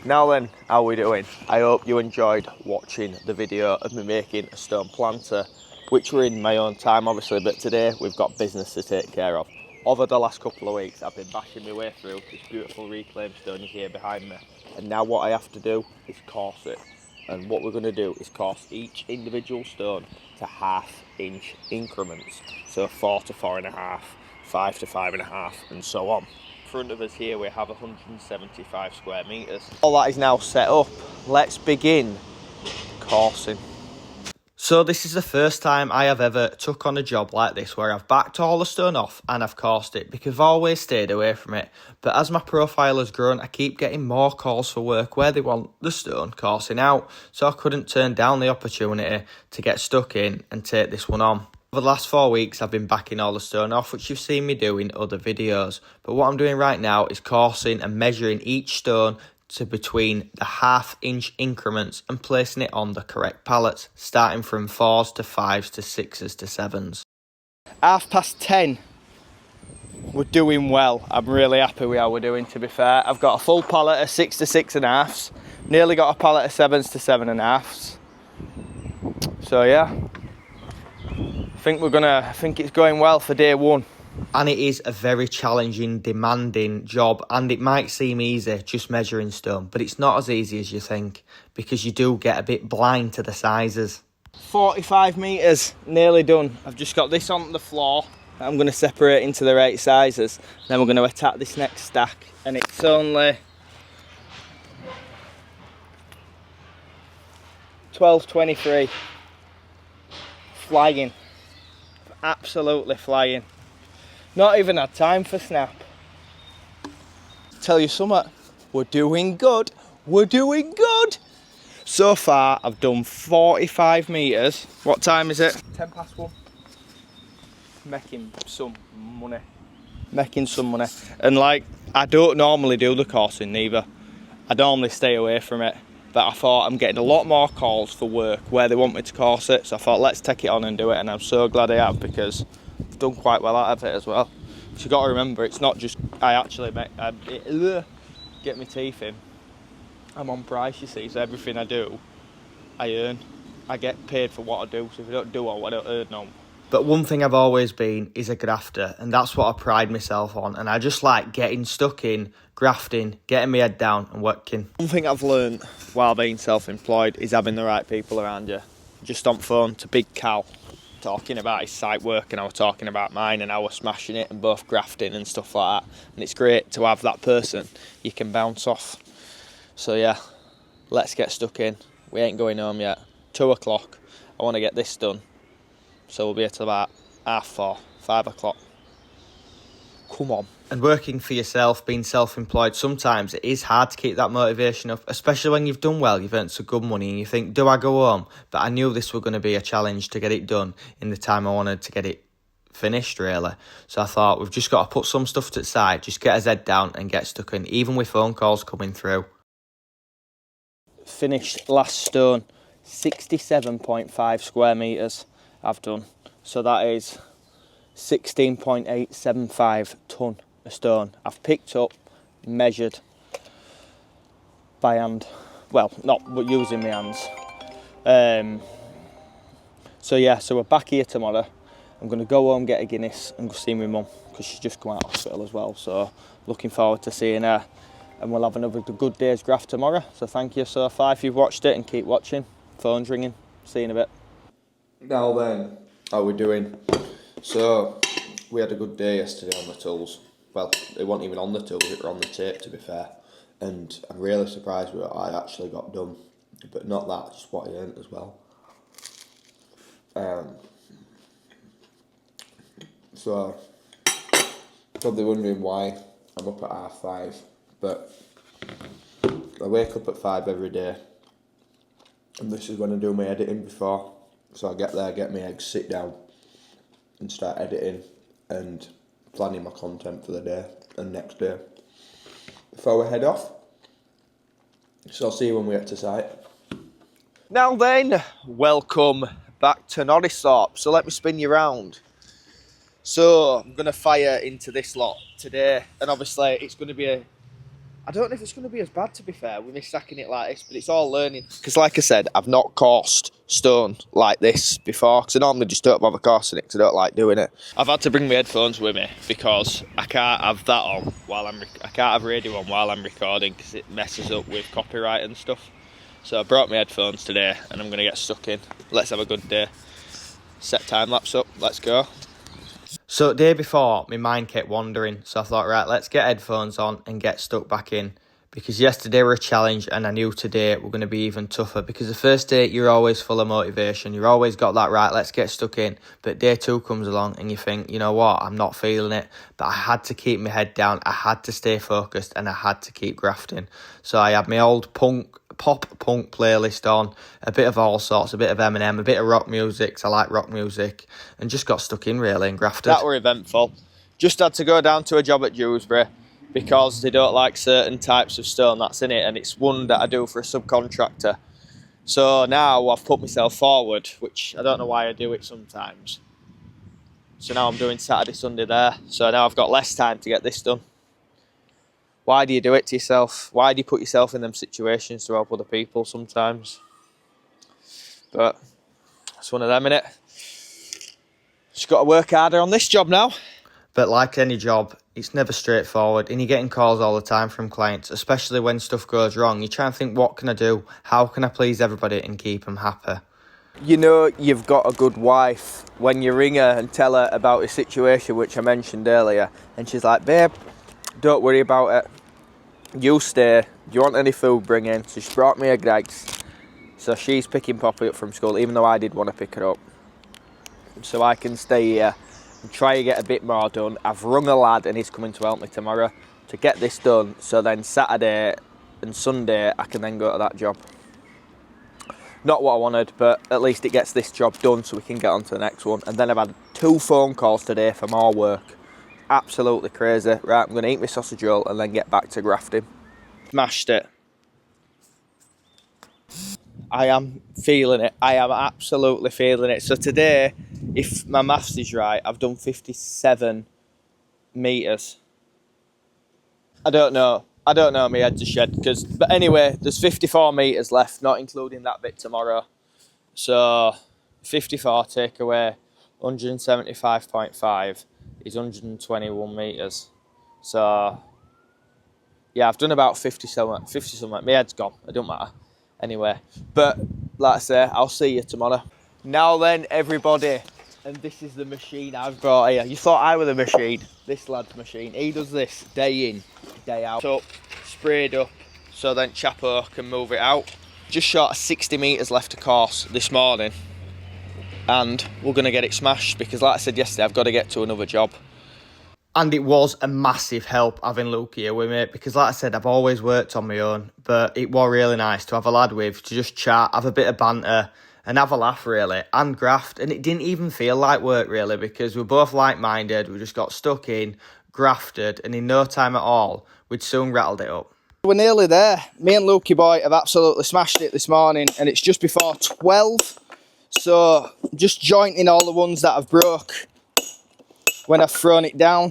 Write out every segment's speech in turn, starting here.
Now then, how are we doing? I hope you enjoyed watching the video of me making a stone planter, which were in my own time obviously, but today we've got business to take care of. Over the last couple of weeks I've been bashing my way through this beautiful reclaimed stone you hear behind me, and now what I have to do is course it. And what we're going to do is course each individual stone to 1/2 inch increments, so 4 to 4.5, 5 to 5.5 and so on. In front of us here we have 175 square metres. All that is now set up. Let's begin coursing. So this is the first time I have ever took on a job like this where I've backed all the stone off and I've coursed it, because I've always stayed away from it. But as my profile has grown, I keep getting more calls for work where they want the stone coursing out, so I couldn't turn down the opportunity to get stuck in and take this one on. Over the last 4 weeks I've been backing all the stone off, which you've seen me do in other videos, but what I'm doing right now is coursing and measuring each stone to between the 1/2 inch increments and placing it on the correct pallets, starting from 4s to 5s to 6s to 7s. 10:30. We're doing well. I'm really happy with how we're doing, to be fair. I've got a full pallet of 6 to 6.5s, nearly got a pallet of 7s to 7.5s. So yeah, I think it's going well for day one. And it is a very challenging, demanding job, and it might seem easy just measuring stone, but it's not as easy as you think, because you do get a bit blind to the sizes. 45 metres, nearly done. I've just got this on the floor that I'm going to separate into the right sizes. Then we're going to attack this next stack, and it's only 12:23. Flying. Absolutely flying. Not even had time for snap. Tell you something, we're doing good. We're doing good. So far, I've done 45 metres. What time is it? 1:10. Making some money. And like, I don't normally do the coursing neither. I normally stay away from it. But I thought I'm getting a lot more calls for work where they want me to course it. So I thought, let's take it on and do it. And I'm so glad I have, because I've done quite well out of it as well. But you've got to remember, it's not just I actually get my teeth in. I'm on price, you see, so everything I do, I earn. I get paid for what I do, so if I don't do it, I don't earn no. But one thing I've always been is a grafter, and that's what I pride myself on. And I just like getting stuck in, grafting, getting my head down and working. One thing I've learned while being self-employed is having the right people around you. Just on phone to Big Cal, talking about his site work, and I was talking about mine, and I was smashing it and both grafting and stuff like that. And it's great to have that person you can bounce off. So yeah, let's get stuck in. We ain't going home yet. 2 o'clock. I want to get this done. So we'll be at about 4:30, 5 o'clock. Come on. And working for yourself, being self-employed, sometimes it is hard to keep that motivation up, especially when you've done well, you've earned some good money, and you think, do I go home? But I knew this was going to be a challenge to get it done in the time I wanted to get it finished, really. So I thought, we've just got to put some stuff to the side, just get his head down and get stuck in, even with phone calls coming through. Finished last stone, 67.5 square metres. I've done, so that is 16.875 tonne of stone. I've picked up, measured by hand, well, not using my hands. So yeah, so we're back here tomorrow. I'm going to go home, get a Guinness and go see my mum, because she's just come out of hospital as well, so looking forward to seeing her, and we'll have another good day's graft tomorrow. So thank you so far if you've watched it, and keep watching. Phone's ringing. See you in a bit. Now then, how are we doing? So, we had a good day yesterday on the tools. Well, they weren't even on the tools, they were on the tape, to be fair. And I'm really surprised with what I actually got done. But not that, just what I earned as well. So, probably wondering why I'm up at 5:30. But I wake up at 5 every day. And this is when I do my editing before. So I get there, get my eggs, sit down and start editing and planning my content for the day and next day before we head off. So I'll see you when we get to site. Now then, welcome back to Norristhorpe. So let me spin you round. So I'm going to fire into this lot today, and obviously it's going to be I don't know if it's going to be as bad, to be fair, with me stacking it like this, but it's all learning. Because like I said, I've not coursed stone like this before, because I normally just don't bother coursing it, because I don't like doing it. I've had to bring my headphones with me, because I can't have that on while I can't have radio on while I'm recording, because it messes up with copyright and stuff. So I brought my headphones today, and I'm going to get stuck in. Let's have a good day. Set time lapse up, let's go. So the day before, my mind kept wandering, so I thought, right, let's get headphones on and get stuck back in. Because yesterday were a challenge, and I knew today we're going to be even tougher. Because the first day, you're always full of motivation. You've always got that, right, let's get stuck in. But day two comes along, and you think, you know what, I'm not feeling it. But I had to keep my head down, I had to stay focused, and I had to keep grafting. So I had my old pop punk playlist on, a bit of all sorts, a bit of Eminem, a bit of rock music, 'cause I like rock music, and just got stuck in really and grafted. That were eventful. Just had to go down to a job at Dewsbury because they don't like certain types of stone that's in it, and it's one that I do for a subcontractor. So now I've put myself forward, which I don't know why I do it sometimes. So now I'm doing Saturday, Sunday there, so now I've got less time to get this done. Why do you do it to yourself? Why do you put yourself in them situations to help other people sometimes? But it's one of them, innit? Just got to work harder on this job now. But like any job, it's never straightforward, and you're getting calls all the time from clients, especially when stuff goes wrong. You try and think, what can I do? How can I please everybody and keep them happy? You know you've got a good wife when you ring her and tell her about a situation which I mentioned earlier, and she's like, babe, don't worry about it. You stay. Do you want any food, bring in? So she brought me a Greggs. So she's picking Poppy up from school, even though I did want to pick her up. So I can stay here and try to get a bit more done. I've rung a lad and he's coming to help me tomorrow to get this done. So then Saturday and Sunday I can then go to that job. Not what I wanted, but at least it gets this job done so we can get on to the next one. And then I've had 2 phone calls today for more work. Absolutely crazy. Right, I'm going to eat my sausage roll and then get back to grafting. Smashed it. I am feeling it. I am absolutely feeling it. So today, if my maths is right, I've done 57 metres. I don't know. My head's a shed. But anyway, there's 54 metres left, not including that bit tomorrow. So 54 take away 175.5 is 121 metres. So yeah, I've done about 50 something. My head's gone. It don't matter. Anyway, but like I say, I'll see you tomorrow. Now then, everybody, and this is the machine I've brought here. You thought I were the machine. This lad's machine. He does this day in, day out. So sprayed up, so then Chapo can move it out. Just short of 60 metres left to course this morning, and we're going to get it smashed because, like I said yesterday, I've got to get to another job. And it was a massive help having Luke here with me because, like I said, I've always worked on my own, but it was really nice to have a lad with, to just chat, have a bit of banter and have a laugh, really, and graft. And it didn't even feel like work, really, because we're both like-minded. We just got stuck in, grafted, and in no time at all, we'd soon rattled it up. We're nearly there. Me and Lukey boy have absolutely smashed it this morning, and it's just before 12. So just jointing all the ones that I've broke when I've thrown it down.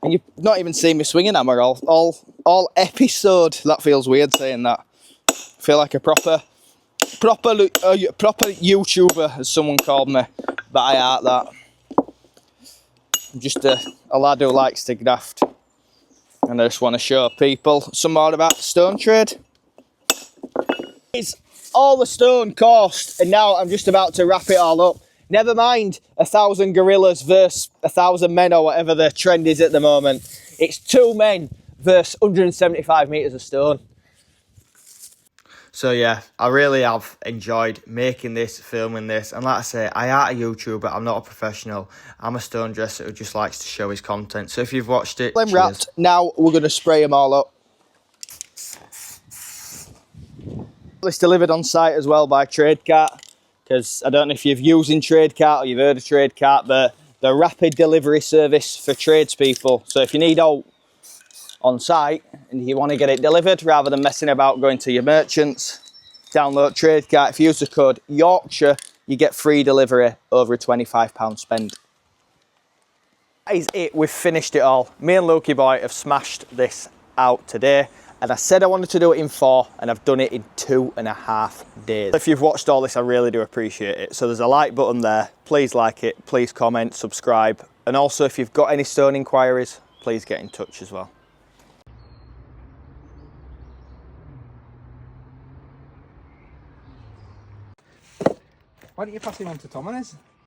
And you've not even seen me swinging hammer all episode. That feels weird saying that. I feel like a proper YouTuber, as someone called me, but I aren't that. I'm just a lad who likes to graft, and I just want to show people some more about the stone trade. It's all the stone cost, and now I'm just about to wrap it all up. Never mind 1,000 gorillas versus 1,000 men, or whatever the trend is at the moment. It's 2 men versus 175 metres of stone. So yeah, I really have enjoyed making this, filming this, and like I say, I am a YouTuber, I'm not a professional. I'm a stone dresser who just likes to show his content. So if you've watched it, cheers. Wrapped. Now we're going to spray them all up. It's delivered on site as well by Tradecart, because I don't know if you've using Tradecart or you've heard of Tradecart, but the rapid delivery service for tradespeople. So if you need out on site and you want to get it delivered rather than messing about going to your merchants, download Tradecart. If you use the code Yorkshire, you get free delivery over a £25 spend. That is it, we've finished it all. Me and Lukey boy have smashed this out today. and I said I wanted to do it in 4, and I've done it in 2.5 days. If you've watched all this, I really do appreciate it. So there's a like button there. Please like it, please comment, subscribe. And also if you've got any stone inquiries, please get in touch as well. Why don't you pass him on to Tom and us?